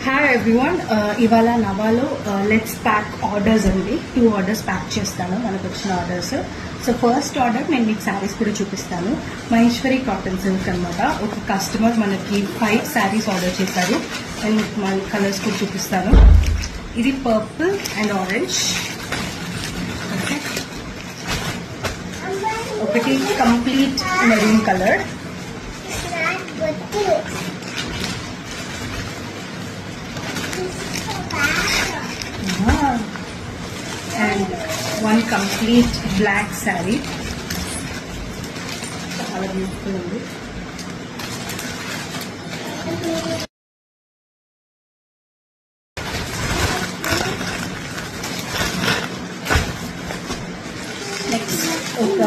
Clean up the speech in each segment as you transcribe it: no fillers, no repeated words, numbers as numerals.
Hi everyone, ఇవాళ నవాలో let's pack orders అండి. 2 orders pack చేస్తాను మనకు వచ్చిన ఆర్డర్స్. సో ఫస్ట్ ఆర్డర్ నేను మీకు శారీస్ కూడా చూపిస్తాను. మహేశ్వరి కాటన్ సిల్క్ అనమాట. ఒక కస్టమర్ మనకి 5 శారీస్ ఆర్డర్ చేశారు అండ్ మన కలర్స్ కూడా చూపిస్తాను. ఇది పర్పుల్ అండ్ ఆరెంజ్, ఒకటి complete maroon colour, and one complete black saree. చాలా బ్యూటిఫుల్ ఉంది. నెక్స్ట్ ఒక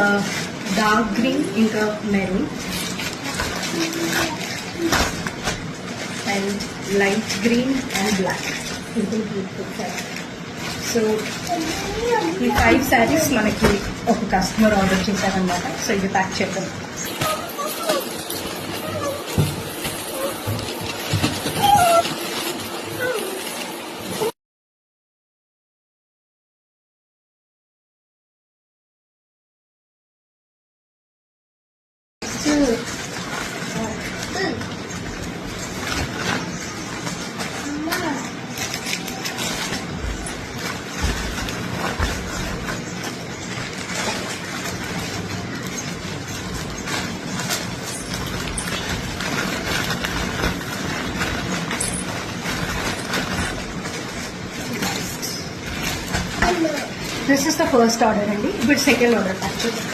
డార్క్ గ్రీన్ ఇంకా maroon and light green and black. So ఈ 5 శారీస్ మనకి ఒక కస్టమర్ ఆర్డర్ చేశారనమాట. సో ఇది ప్యాక్ చేద్దాం. This is the first order అండి. ఇప్పుడు సెకండ్ ఆర్డర్ ప్యాక్ చేద్దాం.